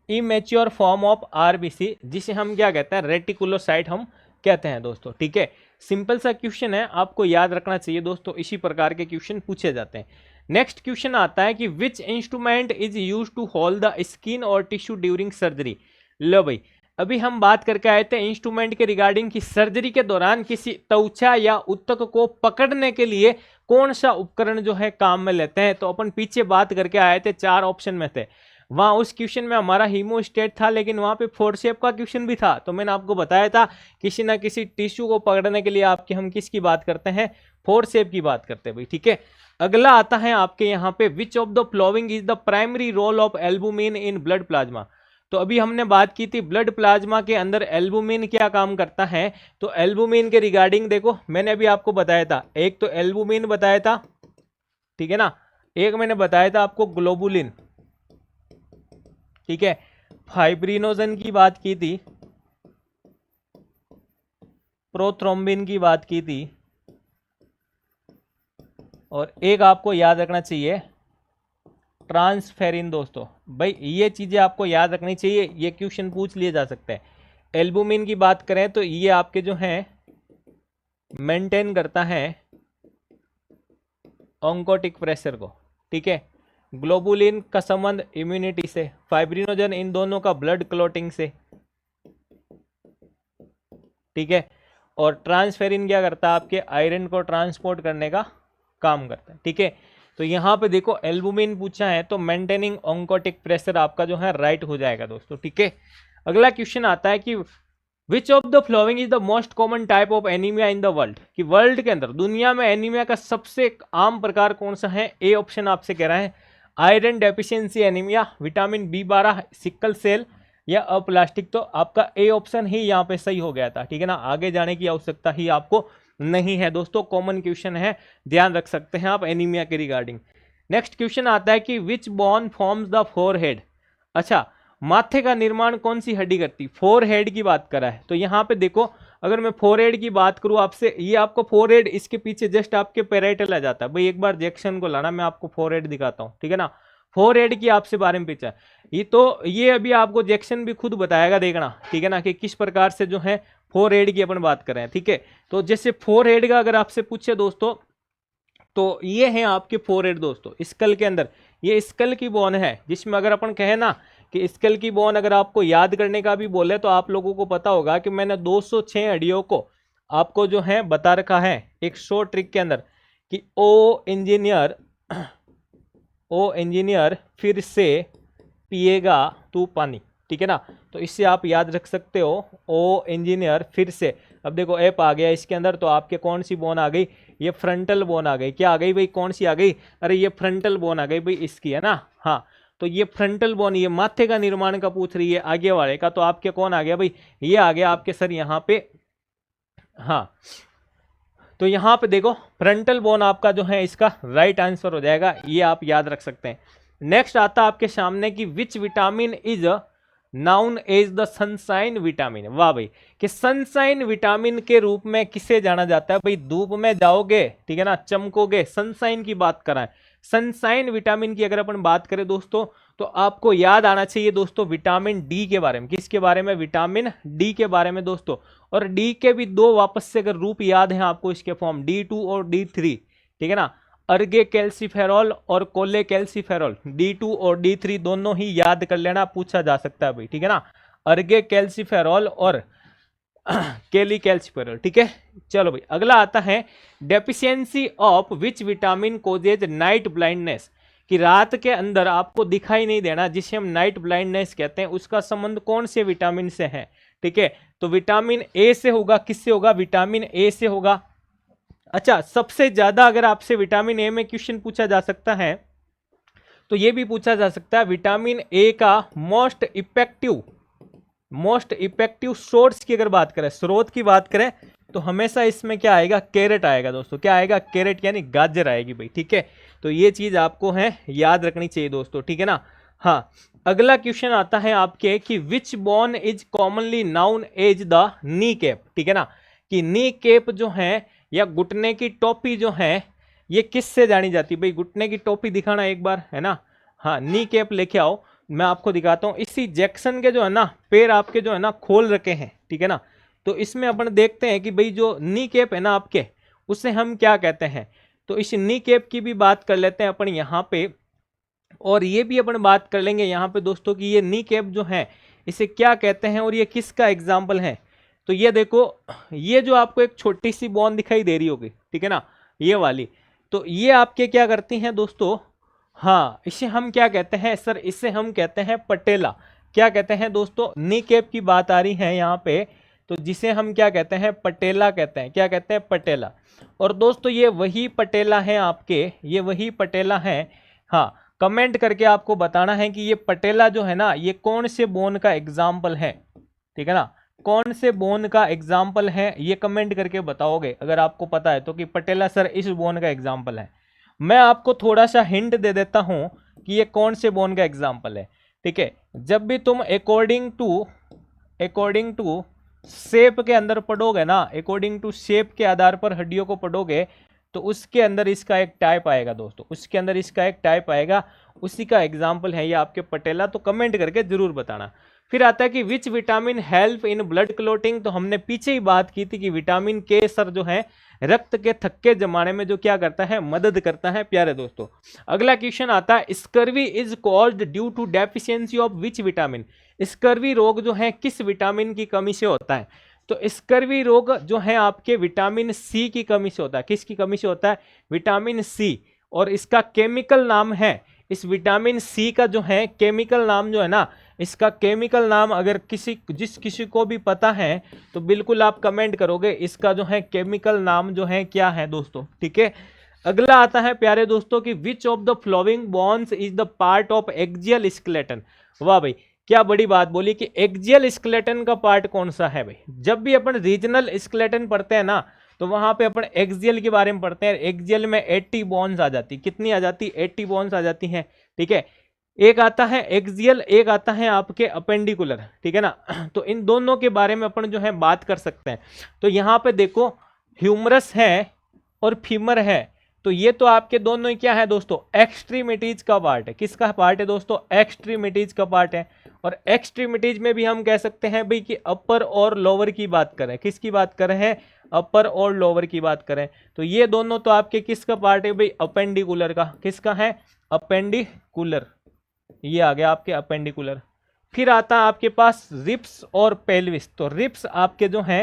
S1: इमेच्योर फॉर्म ऑफ आरबीसी, जिसे हम क्या कहते हैं, रेटिकुलोसाइट हम कहते हैं दोस्तों, ठीक है। सिंपल सा क्वेश्चन है, आपको याद रखना चाहिए दोस्तों, इसी प्रकार के क्वेश्चन पूछे जाते हैं। नेक्स्ट क्वेश्चन आता है कि which instrument is use to hold the skin और टिश्यू ड्यूरिंग सर्जरी। लो भाई, अभी हम बात करके आए थे इंस्ट्रूमेंट के रिगार्डिंग की सर्जरी के दौरान किसी त्वचा या ऊतक को पकड़ने के लिए कौन सा उपकरण जो है काम में लेते हैं, तो अपन पीछे बात करके आए थे, 4 ऑप्शन में थे। वहां उस क्वेश्चन में हमारा हीमोस्टेट था, लेकिन वहां पे फोर्सेप का क्वेश्चन भी था, तो मैंने आपको बताया था किसी ना किसी टिश्यू को पकड़ने के लिए आपके हम किसकी बात करते हैं, फोर्सेप की बात करते हैं भाई, ठीक है। अगला आता है आपके यहाँ पे, which of the following is the primary role of albumin in blood plasma. तो अभी हमने बात की थी ब्लड प्लाज्मा के अंदर एल्बुमिन क्या काम करता है, तो एल्बुमिन के रिगार्डिंग देखो मैंने अभी आपको बताया था, एक तो एल्बुमिन बताया था, ठीक है ना, एक मैंने बताया था आपको ग्लोबुलिन, ठीक है, फाइब्रिनोजन की बात की थी, प्रोथ्रोम्बिन की बात की थी, और एक आपको याद रखना चाहिए ट्रांसफेरिन दोस्तों। भाई ये चीजें आपको याद रखनी चाहिए, ये क्वेश्चन पूछ लिए जा सकते हैं। एल्बुमिन की बात करें तो ये आपके जो हैं मेंटेन करता है ऑन्कोटिक प्रेशर को, ठीक है। ग्लोबुलिन का संबंध इम्यूनिटी से, फाइब्रिनोजन इन दोनों का ब्लड क्लॉटिंग से, ठीक है। और ट्रांसफेरिन क्या करता है, आपके आयरन को ट्रांसपोर्ट करने का काम करता है, ठीक है। तो यहाँ पे देखो एल्बुमिन पूछा है, तो मेंटेनिंग ऑन्कोटिक प्रेशर आपका जो है राइट हो जाएगा दोस्तों, ठीक है। अगला क्वेश्चन आता है कि which of the following is the most common type of anaemia in the world, कि वर्ल्ड के अंदर दुनिया में एनीमिया का सबसे आम प्रकार कौन सा है। ए ऑप्शन आपसे कह रहा है iron deficiency anaemia, vitamin B12, sickle cell या अप्लास्टिक, तो आपका ए ऑप्शन ही यहाँ पे सही हो गया था, ठीक है ना। आगे जाने की आवश्यकता ही आपको नहीं है दोस्तों, कॉमन क्वेश्चन है, ध्यान रख सकते हैं आप एनीमिया के रिगार्डिंग। नेक्स्ट क्वेश्चन आता है कि which bone forms the forehead. अच्छा, माथे का निर्माण कौन सी हड्डी करती, फोरहेड की बात करा है। तो यहाँ पे देखो अगर मैं फोरहेड की बात करूँ आपसे, ये आपको फोरहेड इसके पीछे जस्ट आपके पेराइटल आ जाता है भाई, एक बार जैक्सन को लाना, मैं आपको फोरहेड दिखाता हूँ, ठीक है ना। फोरहेड की आपसे बारे में पूछा ये, तो ये अभी आपको जैक्सन भी खुद बताएगा, देखना, ठीक है ना, कि किस प्रकार से जो है फोरहेड की अपन बात कर रहे हैं, ठीक है। तो जैसे फोरहेड का अगर आपसे पूछे दोस्तों, तो ये है आपके फोरहेड दोस्तों, स्कल के अंदर ये स्कल की बोन है, जिसमें अगर अपन कहें ना कि स्कल की बोन अगर आपको याद करने का भी बोले, तो आप लोगों को पता होगा कि मैंने 206 हड्डियों को आपको जो है बता रखा है एक शॉर्ट ट्रिक के अंदर, कि ओ इंजीनियर फिर से पिएगा तू पानी, ठीक है ना। तो इससे आप याद रख सकते हो, ओ इंजीनियर फिर से। अब देखो एप आ गया इसके अंदर, तो आपके कौन सी बोन आ गई, ये फ्रंटल बोन आ गई। क्या आ गई भाई, कौन सी आ गई, अरे ये फ्रंटल बोन आ गई भाई, इसकी है ना। हाँ, तो ये फ्रंटल बोन, ये माथे का निर्माण का पूछ रही है आगे वाले का, तो आपके कौन आ गया भाई, ये आ गया आपके सर यहाँ पे। हाँ, तो यहाँ पे देखो फ्रंटल बोन आपका जो है इसका राइट आंसर हो जाएगा, ये आप याद रख सकते हैं। नेक्स्ट आता आपके सामने कि which vitamin is known as the sunshine vitamin. वाह भाई, कि सनशाइन विटामिन के रूप में किसे जाना जाता है भाई, धूप में जाओगे, ठीक है ना, चमकोगे, सनशाइन की बात कर रहा है। सनशाइन विटामिन की अगर अपन बात करें दोस्तों, तो आपको याद आना चाहिए दोस्तों विटामिन डी के बारे में। किसके बारे में? विटामिन डी के बारे में दोस्तों। और डी के भी दो वापस से अगर रूप याद है आपको, इसके फॉर्म D2 और D3, ठीक है ना। अर्गे कैल्सीफेरॉल और कोले कैल्सीफेरॉल, D2 और D3 दोनों ही याद कर लेना, पूछा जा सकता है भाई, ठीक है ना। अर्गे कैल्सीफेरॉल और केली कैल्सीफेरॉल, ठीक है। चलो भाई, अगला आता है deficiency of which vitamin causes night blindness, कि रात के अंदर आपको दिखाई नहीं देना, जिसे हम नाइट ब्लाइंडनेस कहते हैं, उसका संबंध कौन से विटामिन से है? ठीक है, तो विटामिन ए से होगा। किससे होगा? विटामिन ए से होगा। अच्छा, सबसे ज्यादा अगर आपसे विटामिन ए में क्वेश्चन पूछा जा सकता है, तो यह भी पूछा जा सकता है विटामिन ए का मोस्ट इफेक्टिव सोर्स की अगर बात करें, स्रोत की बात करें, तो हमेशा इसमें क्या आएगा? कैरेट आएगा दोस्तों। क्या आएगा? कैरेट, यानी गाजर आएगी भाई, ठीक है। तो ये चीज आपको है याद रखनी चाहिए दोस्तों, ठीक है ना। हाँ, अगला क्वेश्चन आता है आपके कि which bone is commonly known as the knee cap, ठीक है ना। कि नी कैप जो है या घुटने की टोपी जो है, ये किससे जानी जाती है भाई? घुटने की टोपी दिखाना एक बार, है ना। हाँ, नी कैप लेके आओ, मैं आपको दिखाता हूं। इसी जैक्सन के जो है ना पैर आपके जो है ना खोल रखे हैं, ठीक है ना। तो इसमें अपन देखते हैं कि भाई जो नी कैप है ना आपके, उसे हम क्या कहते हैं। तो इस नी कैप की भी बात कर लेते हैं अपन यहाँ पे, और ये भी अपन बात कर लेंगे यहाँ पे दोस्तों कि ये नी कैप जो है इसे क्या कहते हैं और ये किसका एग्जाम्पल है। तो ये देखो, ये जो आपको एक छोटी सी बॉन दिखाई दे रही होगी, ठीक है ना, ये वाली, तो ये आपके क्या करती हैं दोस्तों? हाँ, इसे हम क्या कहते हैं सर? इसे हम कहते हैं पटेला। क्या कहते हैं दोस्तों? नी कैप की बात आ रही है यहाँ पे, तो जिसे हम क्या कहते हैं? पटेला कहते हैं। क्या कहते हैं? पटेला। और दोस्तों ये वही पटेला है आपके, ये वही पटेला है। हाँ, कमेंट करके आपको बताना है कि ये पटेला जो है ना, ये कौन से बोन का एग्जाम्पल है, ठीक है ना। कौन से बोन का एग्जाम्पल है, ये कमेंट करके बताओगे अगर आपको पता है तो, कि पटेला सर इस बोन का एग्जाम्पल है। मैं आपको थोड़ा सा हिंट दे देता हूं कि ये कौन से बोन का एग्जाम्पल है, ठीक है। जब भी तुम अकॉर्डिंग टू शेप के अंदर पढ़ोगे ना, अकॉर्डिंग टू शेप के आधार पर हड्डियों को पढ़ोगे, तो उसके अंदर इसका एक टाइप आएगा दोस्तों, उसके अंदर इसका एक टाइप आएगा, उसी का एग्जाम्पल है ये आपके पटेला। तो कमेंट करके जरूर बताना। फिर आता है कि which vitamin help in blood clotting, तो हमने पीछे ही बात की थी कि विटामिन के सर जो है रक्त के थक्के जमाने में जो क्या करता है? मदद करता है प्यारे दोस्तों। अगला क्वेश्चन आता है scurvy is caused due to deficiency of which vitamin, scurvy रोग जो है किस विटामिन की कमी से होता है? तो स्कर्वी रोग जो है आपके विटामिन सी की कमी से होता है। किसकी कमी से होता है? Vitamin C. और इसका केमिकल नाम है, इस विटामिन सी का जो है केमिकल नाम जो है ना, इसका केमिकल नाम अगर किसी को भी पता है तो बिल्कुल आप कमेंट करोगे, इसका जो है केमिकल नाम जो है क्या है दोस्तों, ठीक है। अगला आता है प्यारे दोस्तों कि which of the flowing bones is the part of axial skeleton. वाह भाई, क्या बड़ी बात बोली कि एक्सियल स्केलेटन का पार्ट कौन सा है भाई। जब भी अपन रीजनल स्केलेटन पढ़ते हैं ना, तो वहां पे अपन एक्सियल के बारे में पढ़ते हैं। एक्सियल में 80 बोन्स आ जाती, कितनी आ जाती? 80 बोन्स आ जाती हैं, ठीक है। एक आता है एक्सियल, एक आता है आपके अपेंडिकुलर, ठीक है ना। तो इन दोनों के बारे में अपन जो है बात कर सकते हैं। तो यहाँ पे देखो, ह्यूमरस है और फीमर है, तो ये तो आपके दोनों ही क्या है दोस्तों? एक्सट्रीमिटीज का पार्ट है। किसका पार्ट है दोस्तों? एक्सट्रीमिटीज का पार्ट है। और एक्सट्रीमिटीज में भी हम कह सकते हैं भाई कि अपर और लोअर की बात करें। किसकी बात कर रहे हैं? अपर और लोअर की बात करें, तो ये दोनों तो आपके किसका पार्ट है भाई? अपेंडिकुलर का। किसका है? अपेंडिकुलर। ये आ गया आपके अपेंडिकुलर। फिर आता है आपके पास रिप्स और पेल्विस। तो रिप्स आपके जो है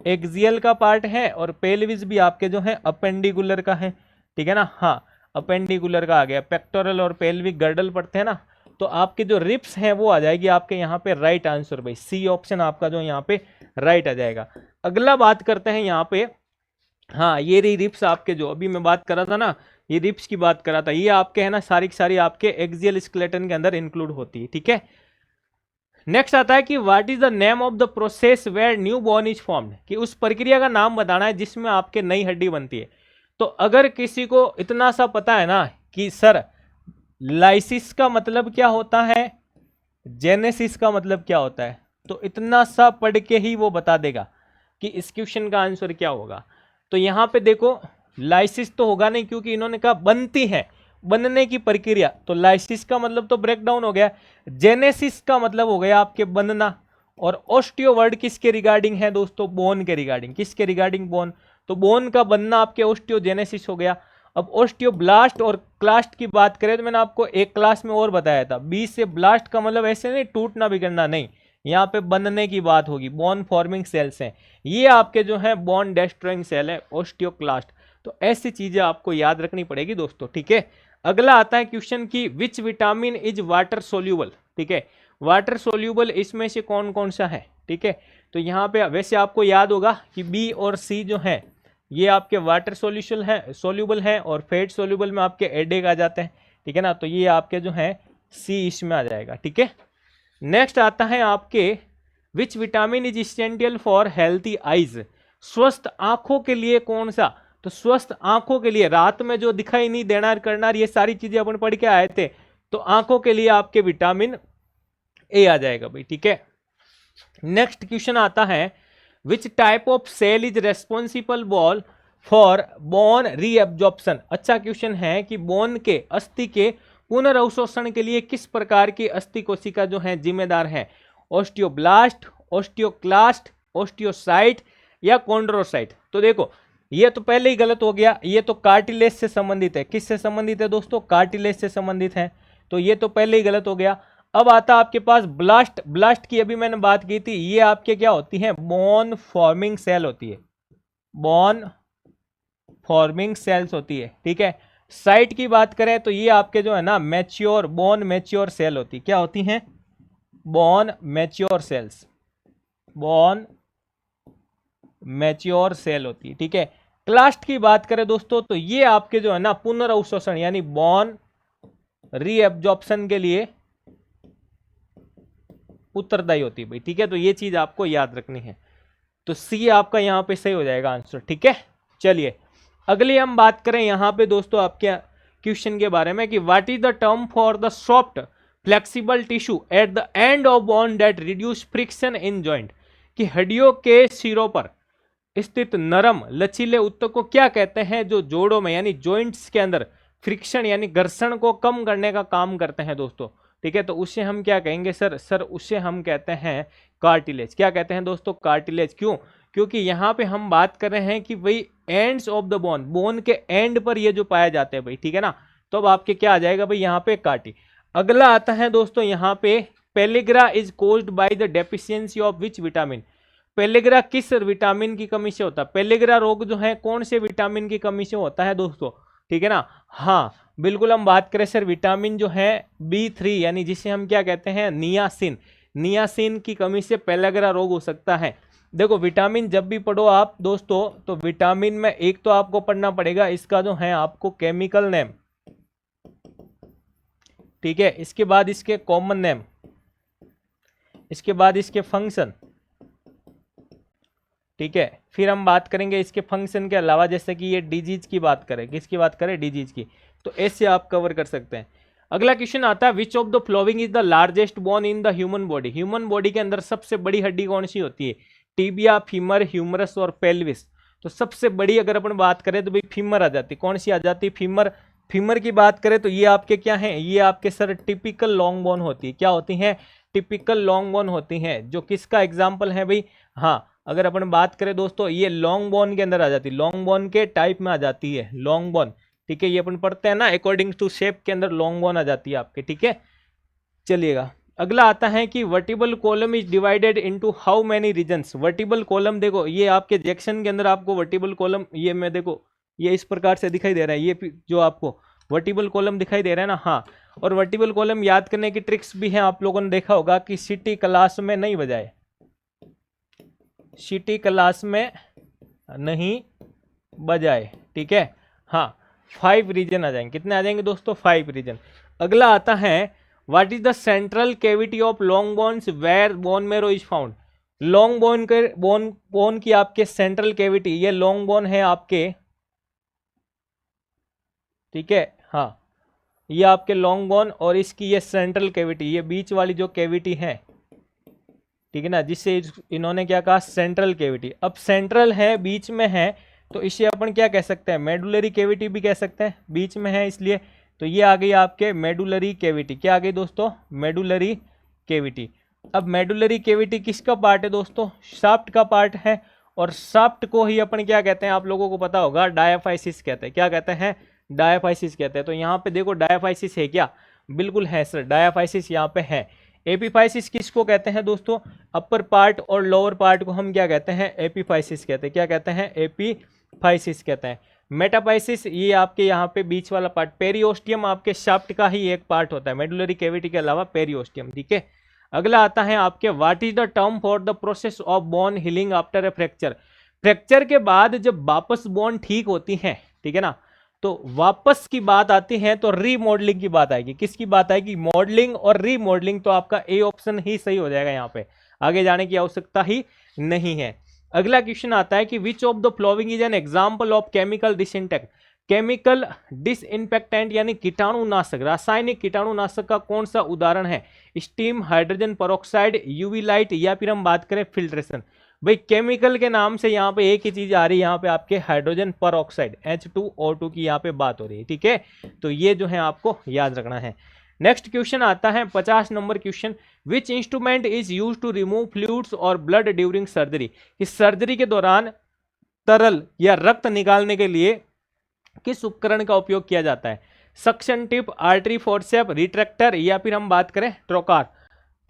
S1: एक्सियल का पार्ट है और पेल्विस भी आपके जो है अपेंडिकुलर का है, ठीक है ना। हाँ, अपेंडिकुलर का आ गया। पेक्टोरल और पेल्विक गर्डल पढ़ते हैं ना, तो आपके जो रिप्स हैं वो आ जाएगी आपके यहाँ पे राइट आंसर भाई, सी ऑप्शन आपका जो यहाँ पे राइट आ जाएगा। अगला बात करते हैं यहाँ पे, हाँ ये रही रिप्स आपके, जो अभी मैं बात कर रहा था ना, ये रिप्स की बात कर रहा था, ये आपके है ना सारी की सारी आपके एक्सियल स्केलेटन के अंदर इंक्लूड होती है, ठीक है। नेक्स्ट आता है कि what is the name of the process where new bone is formed, कि उस प्रक्रिया का नाम बताना है जिसमें आपके नई हड्डी बनती है। तो अगर किसी को इतना सा पता है ना कि सर लाइसिस का मतलब क्या होता है, जेनेसिस का मतलब क्या होता है, तो इतना सा पढ़ के ही वो बता देगा कि इस क्वेश्चन का आंसर क्या होगा। तो यहाँ पे देखो, लाइसिस तो होगा नहीं क्योंकि इन्होंने कहा बनती है, बनने की प्रक्रिया, तो लाइसिस का मतलब तो ब्रेकडाउन हो गया, जेनेसिस का मतलब हो गया आपके बनना, और ऑस्टियो वर्ड किसके रिगार्डिंग है दोस्तों, बोन के रिगार्डिंग। किसके रिगार्डिंग, बोन। तो बोन का बनना आपके ऑस्टियोजेनेसिस हो गया। अब ऑस्टियोब्लास्ट और क्लास्ट की बात करें तो मैंने आपको एक क्लास में और बताया था, बी से ब्लास्ट का मतलब ऐसे नहीं टूटना बिगड़ना, नहीं, यहाँ पे बनने की बात होगी। बोन फॉर्मिंग सेल्स हैं, ये आपके जो है बोन डेस्ट्रॉइंग सेल है ऑस्टियोक्लास्ट। तो ऐसी चीजें आपको याद रखनी पड़ेगी दोस्तों, ठीक है। अगला आता है क्वेश्चन की विच विटामिन इज वाटर सोल्यूबल, ठीक है। वाटर सोल्यूबल इसमें से कौन कौन सा है, ठीक है। तो यहाँ पे वैसे आपको याद होगा कि बी और सी जो है ये आपके वाटर सोल्यूशन है, सोल्यूबल है, और फैट सोल्यूबल में आपके एडेक आ जाते हैं, ठीक है ना। तो ये आपके जो है सी इसमें आ जाएगा, ठीक है। नेक्स्ट आता है आपके विच vitamin is essential for healthy eyes, स्वस्थ आंखों के लिए कौन सा। तो स्वस्थ आंखों के लिए, रात में जो दिखाई नहीं देना करना, ये सारी चीजें अपन पढ़ के आए थे, तो आंखों के लिए आपके विटामिन ए आ जाएगा भाई, ठीक है। नेक्स्ट क्वेश्चन आता है which type of cell is responsible ball for bone reabsorption. अच्छा क्वेश्चन है कि बोन के अस्थि के पुनर्अवशोषण के लिए किस प्रकार की अस्थि कोशिका जो है जिम्मेदार है, ऑस्टियोब्लास्ट, ऑस्टियोक्लास्ट, ऑस्टियोसाइट या कॉन्ड्रोसाइट। तो देखो ये तो पहले ही गलत हो गया, ये तो कार्टिलेज से संबंधित है। किससे संबंधित है दोस्तों, कार्टिलेज से संबंधित है, तो ये तो पहले ही गलत हो गया। अब आता आपके पास ब्लास्ट, ब्लास्ट की अभी मैंने बात की थी, ये आपके क्या होती है, बोन फॉर्मिंग सेल होती है, बोन फॉर्मिंग सेल्स होती है, ठीक है। साइट की बात करें तो ये आपके जो है ना मैच्योर, बोन मैच्योर सेल होती है, क्या होती हैं, bone mature cells, bone mature cell होती है, ठीक है। क्लास्ट की बात करें दोस्तों तो ये आपके जो है ना पुनर्अवशोषण यानी बोन रीएब्जॉर्प्शन के लिए उत्तरदायी होती है भाई, ठीक है। तो ये चीज आपको याद रखनी है, तो सी आपका यहां पे सही हो जाएगा आंसर, ठीक है। चलिए अगली हम बात करें यहां पे दोस्तों आपके क्वेश्चन के बारे में कि what is the term for the soft flexible tissue at the end of bone that reduce friction in joint, कि हड्डियों के सिरों पर स्थित नरम लचीले उत्तक को क्या कहते हैं जो जोड़ों में यानी जॉइंट्स के अंदर फ्रिक्शन यानी घर्षण को कम करने का काम करते हैं दोस्तों, ठीक है। तो उसे हम क्या कहेंगे सर उसे हम कहते हैं कार्टिलेज। क्या कहते हैं दोस्तों, कार्टिलेज। क्यों, क्योंकि यहाँ पे हम बात कर रहे हैं कि भाई ends of the bone, bone के एंड पर ये जो पाया जाते हैं भाई, ठीक है ना। तो अब आपके क्या आ जाएगा भाई यहाँ पे कार्टी। अगला आता है दोस्तों यहाँ पे pellagra is caused by the deficiency of which vitamin. Pellagra किस विटामिन की कमी से होता है, पेलिग्रा रोग जो है कौन से विटामिन की कमी से होता है दोस्तों, ठीक है ना। हाँ बिल्कुल, हम बात करें सर विटामिन जो है B3 यानी जिसे हम क्या कहते हैं नियासिन, नियासिन की कमी से पेलिग्रा रोग हो सकता है। देखो विटामिन जब भी पढ़ो आप दोस्तों तो विटामिन में एक तो आपको पढ़ना पड़ेगा इसका जो है आपको केमिकल नेम, ठीक है, इसके बाद इसके कॉमन नेम, इसके बाद इसके फंक्शन, ठीक है। फिर हम बात करेंगे इसके फंक्शन के अलावा, जैसे कि ये डिजीज की बात करें, किसकी बात करें, डिजीज की, तो ऐसे आप कवर कर सकते हैं। अगला क्वेश्चन आता है which of the following is the largest bone in the human body. Human body के अंदर सबसे बड़ी हड्डी कौन सी होती है, टीबिया, फीमर, ह्यूमरस और पेल्विस। तो सबसे बड़ी अगर अपन बात करें तो भाई फीमर आ जाती है। कौन सी आ जाती है, फीमर। फीमर की बात करें तो ये आपके क्या है, ये आपके सर टिपिकल लॉन्ग बोन होती है। क्या होती है, टिपिकल लॉन्ग बोन होती हैं, जो किसका एग्जाम्पल है भाई, हाँ अगर अपन बात करें दोस्तों ये लॉन्ग बोन के अंदर आ जाती है, लॉन्ग बोन के टाइप में आ जाती है लॉन्ग बोन, ठीक है। ये अपन पढ़ते हैं ना अकॉर्डिंग टू शेप के अंदर लॉन्ग बोन आ जाती है आपके, ठीक है। चलिएगा अगला आता है कि vertebral column is divided into how many regions. Vertebral column देखो ये आपके जैक्सन के अंदर आपको वर्टिबल कॉलम, ये मैं देखो ये इस प्रकार से दिखाई दे रहा है, ये जो आपको वर्टिबल कॉलम दिखाई दे रहा है ना, हाँ। और वर्टिबल कॉलम याद करने की ट्रिक्स भी हैं, आप लोगों ने देखा होगा कि सिटी क्लास में नहीं बजाए, सिटी क्लास में नहीं बजाए, ठीक है। हाँ 5 रीजन आ जाएंगे, कितने आ जाएंगे दोस्तों, 5 रीजन। अगला आता है what is the central cavity of long bones where bone marrow is found. Long bone के बोन की आपके सेंट्रल कैविटी, ये लॉन्ग बोन है आपके, ठीक है, हाँ ये आपके लॉन्ग बोन और इसकी ये सेंट्रल कैविटी, ये बीच वाली जो कैविटी है, ठीक है ना, जिससे इन्होंने क्या कहा सेंट्रल कैविटी। अब सेंट्रल है बीच में है तो इसे अपन क्या कह सकते हैं, मेडुलरी कैविटी भी कह सकते हैं, बीच में है इसलिए, तो ये आ गई आपके मेडुलरी कैविटी। क्या आ गई दोस्तों? Medullary cavity. अब मेडुलरी कैविटी किसका पार्ट है दोस्तों? शाफ्ट का पार्ट है, और शाफ्ट को ही अपन क्या कहते हैं, आप लोगों को पता होगा, डायाफाइसिस कहते हैं। क्या कहते हैं? डायाफाइसिस कहते हैं। तो यहाँ पे देखो डायाफाइसिस है क्या? बिल्कुल है सर, डायाफाइसिस यहाँ पे है। एपीफाइसिस किसको कहते हैं दोस्तों? अपर पार्ट और लोअर पार्ट को हम क्या कहते हैं? एपीफाइसिस कहते हैं। क्या कहते हैं? एपीफाइसिस कहते हैं। मेटाफाइसिस ये आपके यहाँ पे बीच वाला पार्ट। पेरियोस्टियम आपके शाफ्ट का ही एक पार्ट होता है, मेडुलरी कैविटी के अलावा पेरियोस्टियम। ठीक है, अगला आता है आपके what is the term for the process of bone healing after a fracture. Fracture के बाद जब वापस बोन ठीक होती है, ठीक है ना, तो वापस की बात आती है तो रीमॉडलिंग की बात आएगी। किसकी बात आएगी? मॉडलिंग और रीमॉडलिंग। तो आपका ए ऑप्शन ही सही हो जाएगा, यहाँ पे आगे जाने की आवश्यकता ही नहीं है। अगला क्वेश्चन आता है कि which of the following is an example of chemical disinfect. Chemical disinfectant यानी कीटाणुनाशक, रासायनिक कीटाणुनाशक का कौन सा उदाहरण है? Steam, hydrogen peroxide, UV light, या फिर हम बात करें फिल्ट्रेशन। भाई केमिकल के नाम से यहाँ पे एक ही चीज आ रही है, यहाँ पे आपके हाइड्रोजन पेरोक्साइड H2O2 की यहाँ पे बात हो रही है। ठीक है, तो ये जो है आपको याद रखना है। नेक्स्ट क्वेश्चन आता है 50 number question, which instrument is use to remove fluids और ब्लड ड्यूरिंग सर्जरी। इस सर्जरी के दौरान तरल या रक्त निकालने के लिए किस उपकरण का उपयोग किया जाता है? Suction tip, artery forcep, retractor, या फिर हम बात करें ट्रोकार।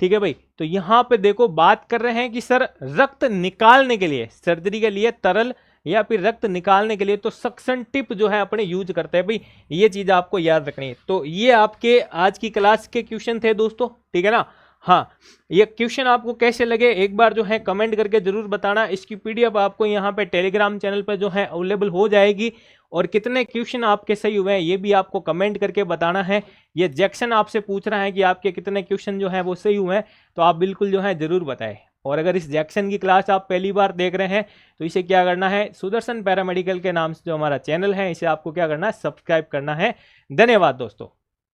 S1: ठीक है भाई, तो यहां पे देखो बात कर रहे हैं कि सर रक्त निकालने के लिए, सर्जरी के लिए तरल या फिर रक्त निकालने के लिए तो सक्शन टिप जो है अपने यूज करते हैं भाई, ये चीज आपको याद रखनी है। तो ये आपके आज की क्लास के क्वेश्चन थे दोस्तों, ठीक है ना। हाँ, ये क्वेश्चन आपको कैसे लगे एक बार जो है कमेंट करके जरूर बताना। इसकी पीडीएफ आपको यहाँ पे टेलीग्राम चैनल पर जो है अवेलेबल हो जाएगी, और कितने क्वेश्चन आपके सही हुए हैं ये भी आपको कमेंट करके बताना है। ये जैक्सन आपसे पूछ रहा है कि आपके कितने क्वेश्चन जो है वो सही हुए हैं, तो आप बिल्कुल जो है जरूर बताएं। और अगर इस जैक्सन की क्लास आप पहली बार देख रहे हैं तो इसे क्या करना है, सुदर्शन पैरामेडिकल के नाम से जो हमारा चैनल है इसे आपको क्या करना है, सब्सक्राइब करना है। धन्यवाद दोस्तों।